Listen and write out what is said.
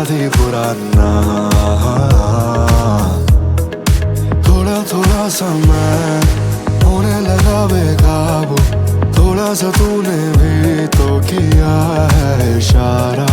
याद ही पुराना। थोड़ा थोड़ा सा मैं होने लगा बेकाबू, थोड़ा सा तूने भी तो किया है इशारा।